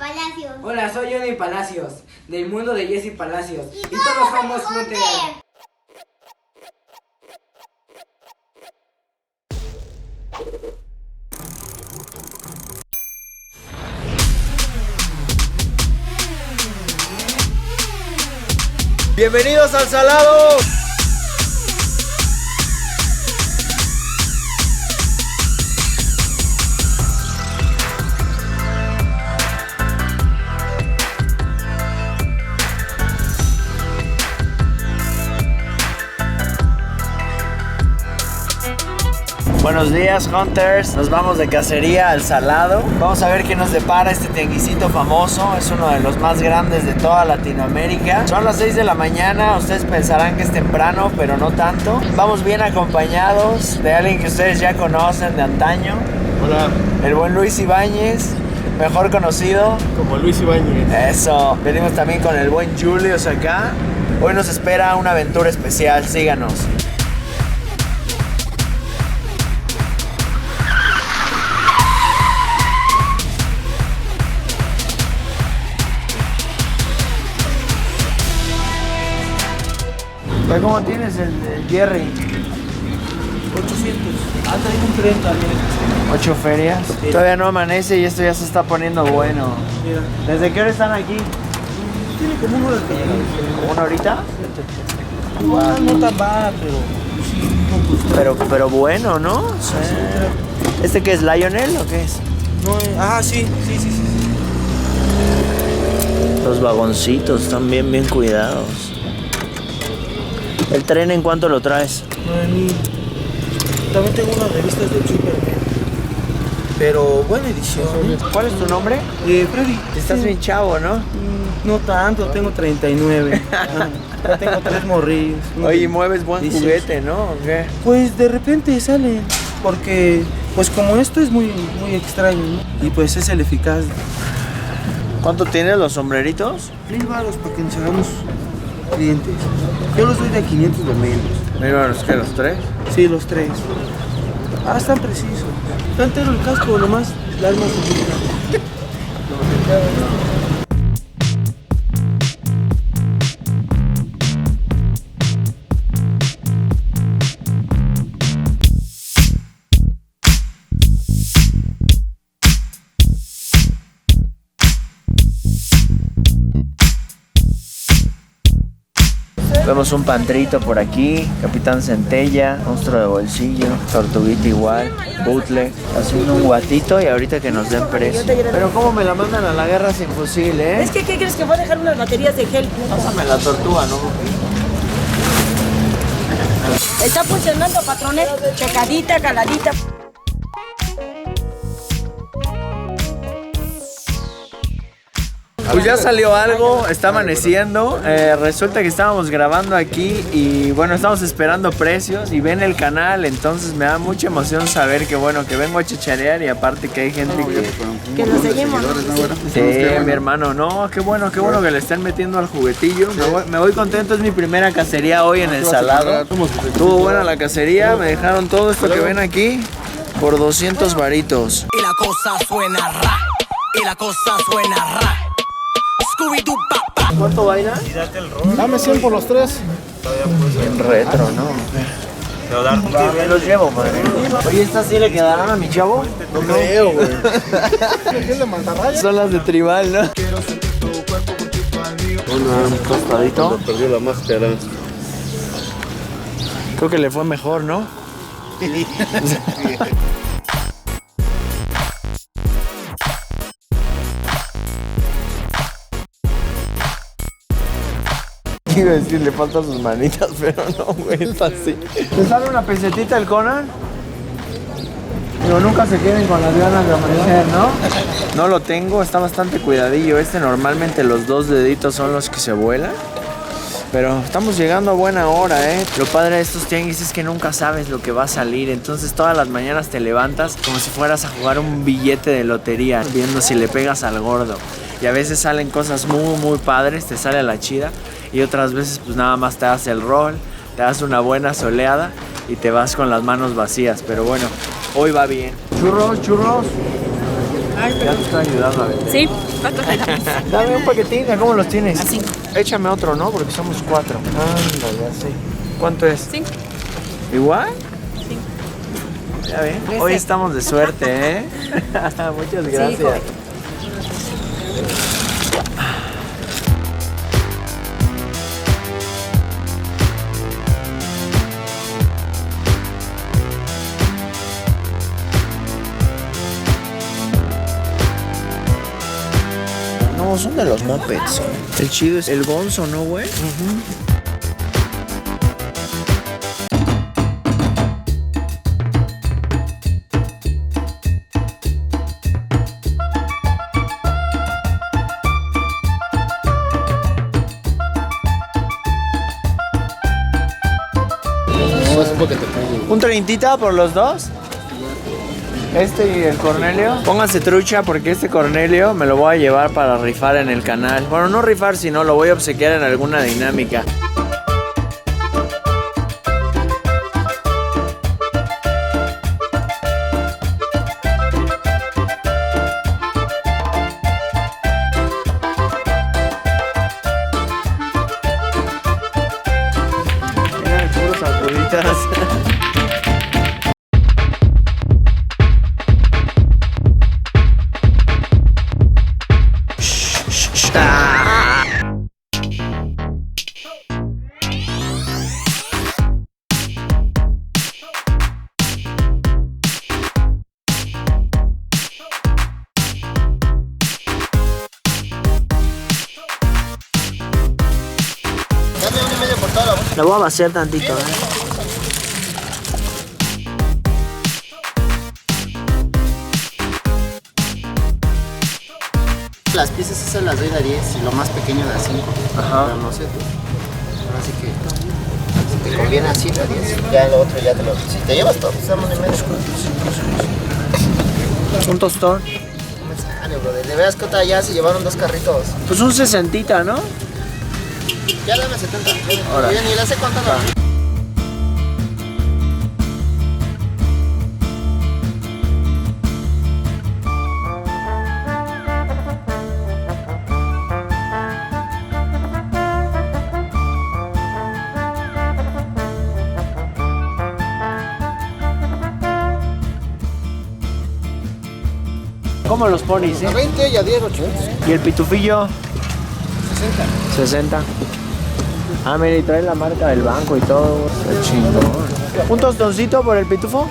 Palacios. Hola, soy Johnny Palacios, del mundo de Jessy Palacios. Y todos somos Hunter. ¡Bienvenidos al Salado! Buenos días, Hunters. Nos vamos de cacería al Salado. Vamos a ver qué nos depara este tianguisito famoso. Es uno de los más grandes de toda Latinoamérica. Son las 6 de la mañana. Ustedes pensarán que es temprano, pero no tanto. Vamos bien acompañados de alguien que ustedes ya conocen de antaño. Hola. El buen Luis Ibáñez, mejor conocido Como Luis Ibáñez. Eso. Venimos también con el buen Julius acá. Hoy nos espera una aventura especial. Síganos. ¿Cómo tienes el Jerry? 800. Ah, traigo un tren también. 8 ferias. Sí. Todavía no amanece y esto ya se está poniendo bueno. Mira. ¿Desde qué hora están aquí? Tiene como una hora que llegamos. ¿Una horita? Igual, no tan baja, pero sí, un poco. Pero bueno, ¿no? Sí. ¿Este qué es? ¿Lionel o qué es? No, sí. Los vagoncitos están bien cuidados. ¿El tren en cuánto lo traes? 9000. También tengo unas revistas de Superman. Pero buena edición. ¿Cuál es tu nombre? Freddy. Estás bien chavo, ¿no? No tanto, tengo 39. Ya tengo 3 morrillos. Oye, mueves buen 18. juguete, ¿no? ¿O qué? Pues de repente salen. Porque, pues como esto es muy extraño, ¿no? Y pues es el eficaz. ¿Cuánto tienes los sombreritos? 1000 varos para que nos hagamos clientes. Yo los doy de 500 de menos. Mira, ¿qué, los 3? Sí, los 3. Están precisos. Está entero el casco, nomás la arma se Vemos un pantrito por aquí, Capitán Centella, monstruo de bolsillo, tortuguita igual, bootleg, así un guatito y ahorita que nos den precio. Pero cómo me la mandan a la guerra sin fusil, ¿eh? Es que, ¿qué crees? Que voy a dejar unas baterías de gel. Pásame la tortuga, ¿no? Está funcionando, patrones. Checadita, caladita. Pues ya salió algo, está amaneciendo, resulta que estábamos grabando aquí y bueno, estamos esperando precios y ven el canal, entonces me da mucha emoción saber que bueno, que vengo a chicharear y aparte que hay gente Que nos seguimos. Sí, mi hermano, no, qué bueno que le estén metiendo al juguetillo, me voy contento, es mi primera cacería hoy en el Salado, estuvo buena la cacería, me dejaron todo esto que ven aquí por 200 varitos. Y la cosa suena ra, y la cosa suena ra. Scooby-Doo, papá. ¿Cuánto baila? Dame 100 por los 3. En retro, ¿no? Me los llevo, madre. Oye, ¿estas sí le quedarán a mi chavo? No creo, güey. ¿Qué le mantarraya? Son las de tribal, ¿no? Un tostadito. Perdió la máscara. Creo que le fue mejor, ¿no? Iba a decir, le faltan sus manitas, pero no, güey, está así. ¿Te sale una pesetita el Conan? Digo, nunca se queden con las ganas de amanecer, ¿no? No lo tengo, está bastante cuidadillo. Normalmente los 2 deditos son los que se vuelan. Pero estamos llegando a buena hora, ¿eh? Lo padre de estos tianguis es que nunca sabes lo que va a salir. Entonces todas las mañanas te levantas como si fueras a jugar un billete de lotería, viendo si le pegas al gordo. Y a veces salen cosas muy padres, te sale la chida. Y otras veces pues nada más te das el rol, te das una buena soleada y te vas con las manos vacías. Pero bueno, hoy va bien. Churros. Ya te estoy ayudando a vender. Sí, ¿cuántos le damos? Dame un paquetín, ¿cómo los tienes? Así. Échame otro, ¿no? Porque somos 4. Ándale, ya sé. ¿Cuánto es? 5. ¿Igual? Sí. Ya ven, hoy estamos de suerte, ¿eh? Muchas gracias. joven. No, son de los mopeds. El chido es el Gonzo, ¿no, güey? ¿Un treintita por los dos? Este y el Cornelio. Pónganse trucha porque este Cornelio me lo voy a llevar para rifar en el canal. Bueno, no rifar, sino lo voy a obsequiar en alguna dinámica. Eran puros acuditas. La voy a vaciar tantito, ¿eh? Las piezas esas las doy de 10 y lo más pequeño de 5. Ajá. Pero no sé tú. Así que si te conviene así de 10, ya lo otro ya te lo. Si te llevas todo, pues damos de medio. Un tostón. No me sale, brother. De veras que otra ya se llevaron 2 carritos. Pues un 60, ¿no? Ya dame 70. Ahora. Oye, ni le sé cuánto no. ¿Cómo los pones, A 20 y a 10, 800. ¿Y el pitufillo? 60. Ah, mira, y trae la marca del banco y todo. Qué chingón. ¿Un tostoncito por el pitufo?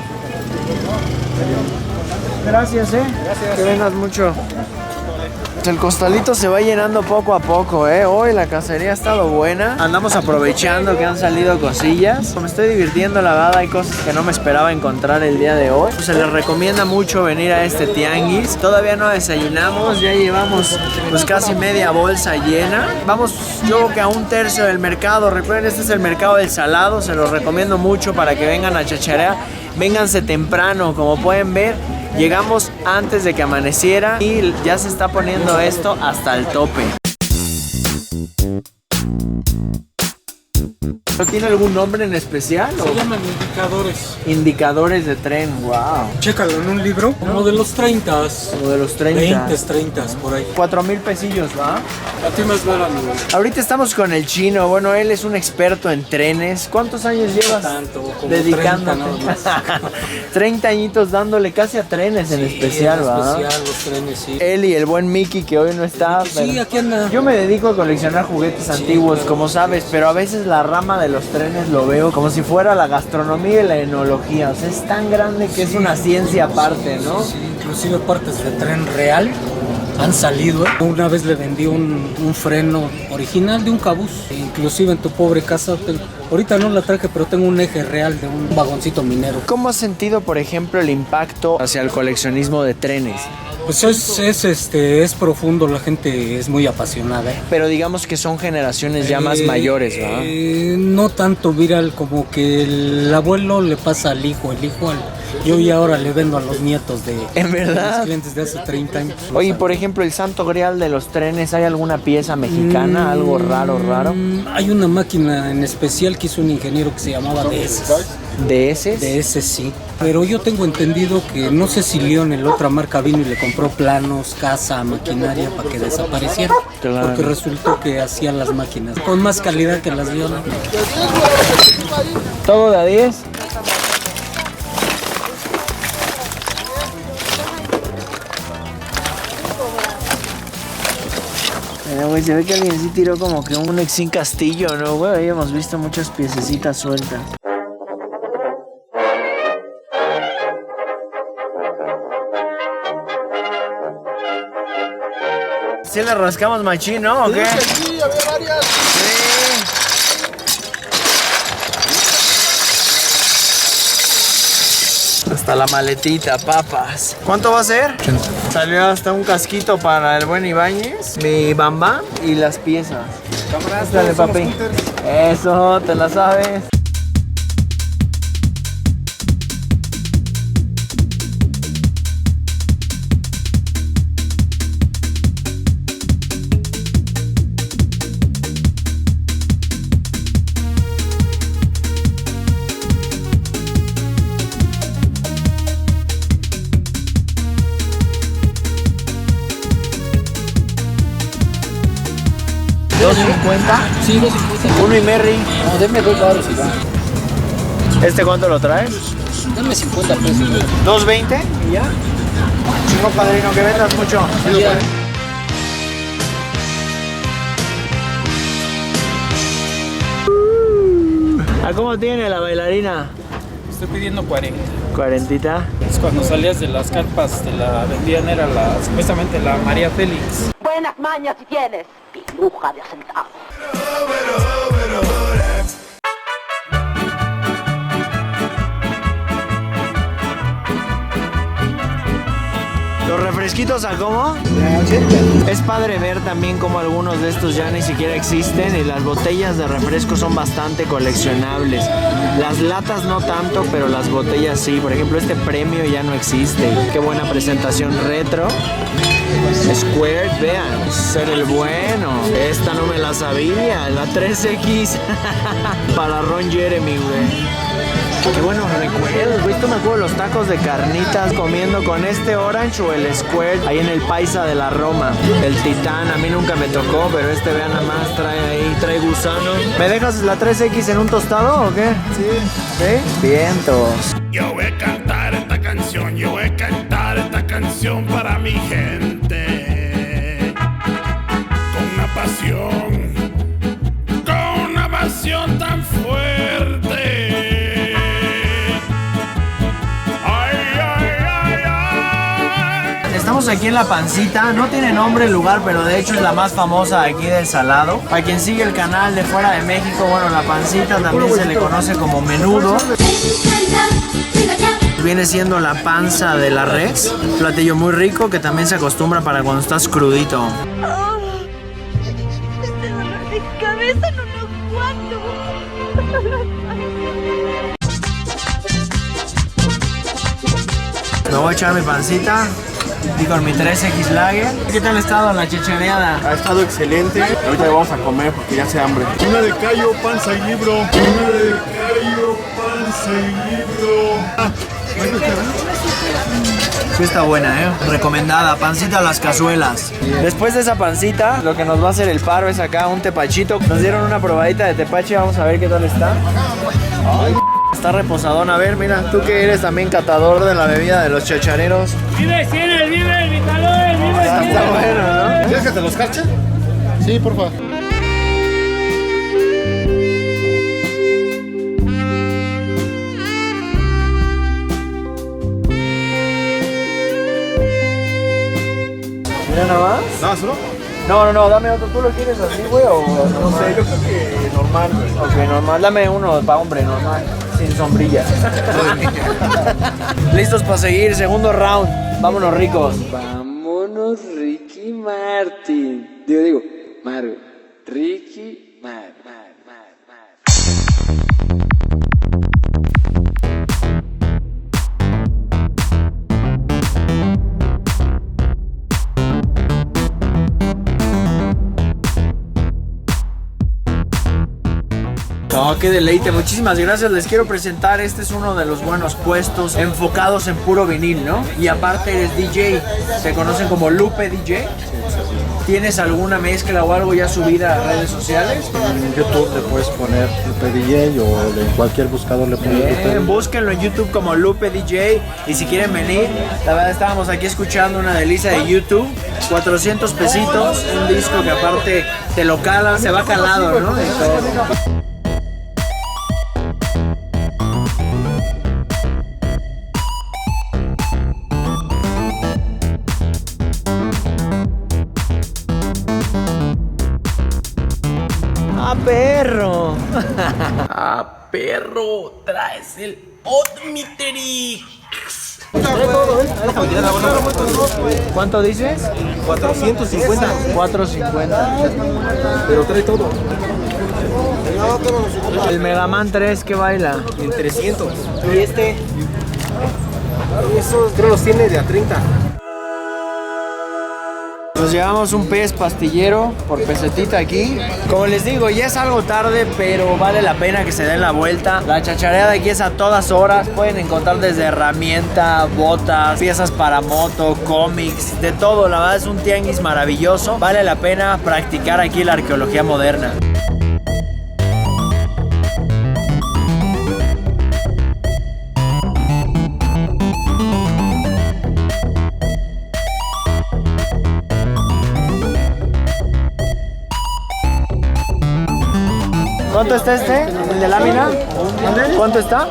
Gracias, Gracias. Que vengas mucho. El costalito se va llenando poco a poco, Hoy la cacería ha estado buena. Andamos aprovechando que han salido cosillas. Me estoy divirtiendo, la verdad. Hay cosas que no me esperaba encontrar el día de hoy. Se les recomienda mucho venir a este tianguis. Todavía no desayunamos, ya llevamos pues casi media bolsa llena. Vamos, yo creo que a un tercio del mercado. Recuerden, este es el mercado del Salado. Se los recomiendo mucho para que vengan a chacharear. Vénganse temprano, como pueden ver. Llegamos antes de que amaneciera y ya se está poniendo esto hasta el tope. ¿No tiene algún nombre en especial? Se llaman indicadores. Indicadores de tren, wow. Chécalo en un libro. Como de los 30. Como de los 30. 20, 30, por ahí. 4,000 pesillos, ¿va? A ti más vale, amigo. Ahorita estamos con el chino. Bueno, él es un experto en trenes. ¿Cuántos años llevas Tanto, como dedicándote? 30 nada más. 30 añitos dándole casi a trenes en especial, en ¿va? especial, los trenes, sí. Él y el buen Mickey, que hoy no está. Sí, aquí anda. Yo me dedico a coleccionar juguetes antiguos, como sabes, pero a veces la rama de los trenes lo veo como si fuera la gastronomía y la enología. O sea, es tan grande que es una ciencia aparte, ¿no? Sí, inclusive partes de tren real han salido. Una vez le vendí un freno original de un cabús. Inclusive en tu pobre casa, ahorita no la traje, pero tengo un eje real de un vagoncito minero. ¿Cómo has sentido, por ejemplo, el impacto hacia el coleccionismo de trenes? Pues es profundo, la gente es muy apasionada. Pero digamos que son generaciones ya más mayores, ¿va? No tanto viral, como que el abuelo le pasa al hijo, el hijo al... Yo ya ahora le vendo a los nietos de... ¿En verdad? De los clientes de hace 30 años. Oye, por ejemplo, el santo grial de los trenes, ¿hay alguna pieza mexicana, algo raro? Hay una máquina en especial que hizo un ingeniero que se llamaba DS. ¿De ese? DS, sí. Pero yo tengo entendido que no sé si León, la otra marca, vino y le compró compró planos, casa, maquinaria para que desapareciera. Claro. Porque resultó que hacían las máquinas con más calidad que las de ahora. ¿Todo de a 10? Güey, se ve que alguien sí tiró como que un Exin Castillo, ¿no, güey? Ahí hemos visto muchas piececitas sueltas. ¿Sí le rascamos machín, no? ¿O qué? Sí, había varias. Hasta la maletita, papas. ¿Cuánto va a ser? 80. Salió hasta un casquito para el buen Ibáñez, mi bamba y las piezas. Cámaras, dale, papi. Eso, te la sabes. ¿2.50? Sí, 2.50. Uno y Merry. No, denme 2 baros y va. ¿Este cuánto lo traes? Denme 50 pesos. ¿2.20? ¿Y ya? Chico padrino, que vendas mucho. Ya. ¿A cómo tiene la bailarina? Estoy pidiendo 40. ¿40? Es cuando salías de las carpas, te la vendían, era supuestamente la María Félix. Buenas mañas si tienes, piluja de asentado. ¿Los refresquitos a cómo? Es padre ver también como algunos de estos ya ni siquiera existen y las botellas de refresco son bastante coleccionables. Las latas no tanto, pero las botellas sí. Por ejemplo, este premio ya no existe. Qué buena presentación retro. Squared, vean, ser el bueno. Esta no me la sabía, la 3X. Para Ron Jeremy, güey. Qué buenos recuerdos, güey. Esto me acuerdo los tacos de carnitas comiendo con este Orange o el Square ahí en el Paisa de la Roma. El Titán, a mí nunca me tocó, pero este vean nada más, trae gusano. ¿Me dejas la 3X en un tostado o qué? Sí. ¿Sí? Vientos. Yo voy a cantar esta canción, yo voy a cantar esta canción para mi gente. Con una pasión tan fuerte. Estamos aquí en La Pancita, no tiene nombre el lugar, pero de hecho es la más famosa aquí del Salado. Para quien sigue el canal de fuera de México, bueno, La Pancita también se le conoce como menudo. Viene siendo la panza de la res, un platillo muy rico que también se acostumbra para cuando estás crudito. Este dolor de cabeza no lo aguanto. Me voy a echar mi pancita y con mi 3X Lager. ¿Qué tal ha estado la chechereada? Ha estado excelente. Ahorita vamos a comer porque ya hace hambre. Una de callo, panza y libro. Una de callo, panza y libro. Sí está buena, recomendada, pancita a las cazuelas. Después de esa pancita, lo que nos va a hacer el paro es acá un tepachito. Nos dieron una probadita de tepache, vamos a ver qué tal está. Ay, está reposadón. A ver, mira, tú que eres también catador de la bebida de los chachareros. Vive 100, vive, invitador, vive 100. Está bueno, ¿no? ¿Quieres que te los cache? Sí, por favor. Mira nada más. ¿Nada solo? No, dame otro. ¿Tú lo quieres así, güey? O no sé, yo creo que normal. Ok, normal. Dame uno para hombre, normal. Sin sombrilla. Listos para seguir. Segundo round. Vámonos, ricos. Vámonos, Ricky Martin. Digo, Maru. Ricky Martin. Oh, qué deleite, muchísimas gracias. Les quiero presentar, este es uno de los buenos puestos enfocados en puro vinil, ¿no? Y aparte eres DJ, te conocen como Lupe DJ. ¿Tienes alguna mezcla o algo ya subida a redes sociales? En YouTube le puedes poner Lupe DJ o en cualquier buscador le pones Lupe. Búsquenlo en YouTube como Lupe DJ y si quieren venir, la verdad estábamos aquí escuchando una delicia de YouTube, 400 pesitos, un disco que aparte te lo cala, se va calado, ¿no? De todo. ¡Ah, perro! ¡Ah, perro! Traes el Odmiterix. ¿Cuánto dices? 450. 450. Pero trae todo. El Mega Man 3 que baila. En 300. ¿Y este? Esos creo los tiene de a 30. Nos llevamos un pez pastillero por pesetita aquí. Como les digo, ya es algo tarde, pero vale la pena que se den la vuelta. La chachareada aquí es a todas horas. Pueden encontrar desde herramienta, botas, piezas para moto, cómics, de todo. La verdad es un tianguis maravilloso. Vale la pena practicar aquí la arqueología moderna. ¿Cuánto está este? ¿El de lámina? ¿Cuánto está?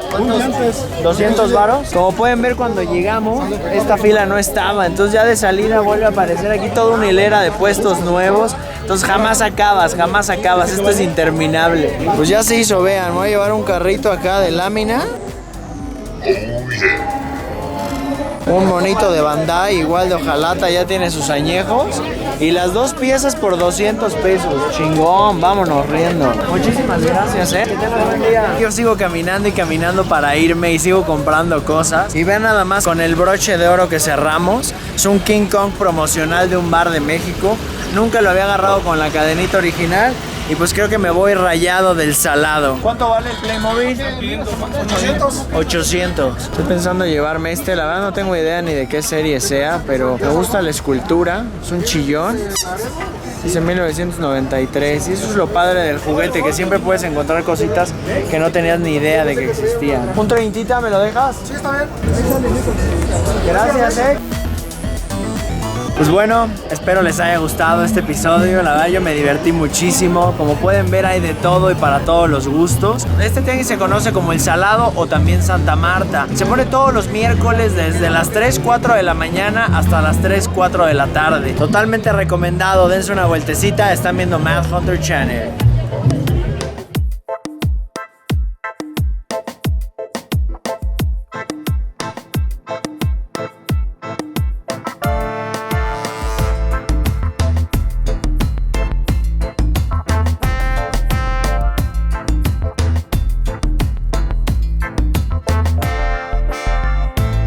200 varos. Como pueden ver, cuando llegamos, esta fila no estaba. Entonces ya de salida vuelve a aparecer aquí toda una hilera de puestos nuevos. Entonces jamás acabas, jamás acabas. Esto es interminable. Pues ya se hizo, vean. Me voy a llevar un carrito acá de lámina. Un monito de Bandai, igual de hojalata, ya tiene sus añejos. Y las dos piezas por 200 pesos. Chingón, vámonos riendo. Muchísimas gracias, Que tengan buen día. Yo sigo caminando y caminando para irme y sigo comprando cosas. Y vean nada más con el broche de oro que cerramos. Es un King Kong promocional de un bar de México. Nunca lo había agarrado con la cadenita original. Y pues creo que me voy rayado del salado. ¿Cuánto vale el Playmobil? 800. 800. Estoy pensando llevarme este. La verdad no tengo idea ni de qué serie sea, pero me gusta la escultura. Es un chillón. Dice 1993. Y eso es lo padre del juguete, que siempre puedes encontrar cositas que no tenías ni idea de que existían. ¿Un 30 me lo dejas? Sí, está bien. Gracias, Pues bueno, espero les haya gustado este episodio. La verdad yo me divertí muchísimo. Como pueden ver, hay de todo y para todos los gustos. Este tianguis se conoce como El Salado o también Santa Marta. Se pone todos los miércoles desde las 3, 4 de la mañana hasta las 3, 4 de la tarde. Totalmente recomendado, dense una vueltecita. Están viendo Mad Hunter Channel.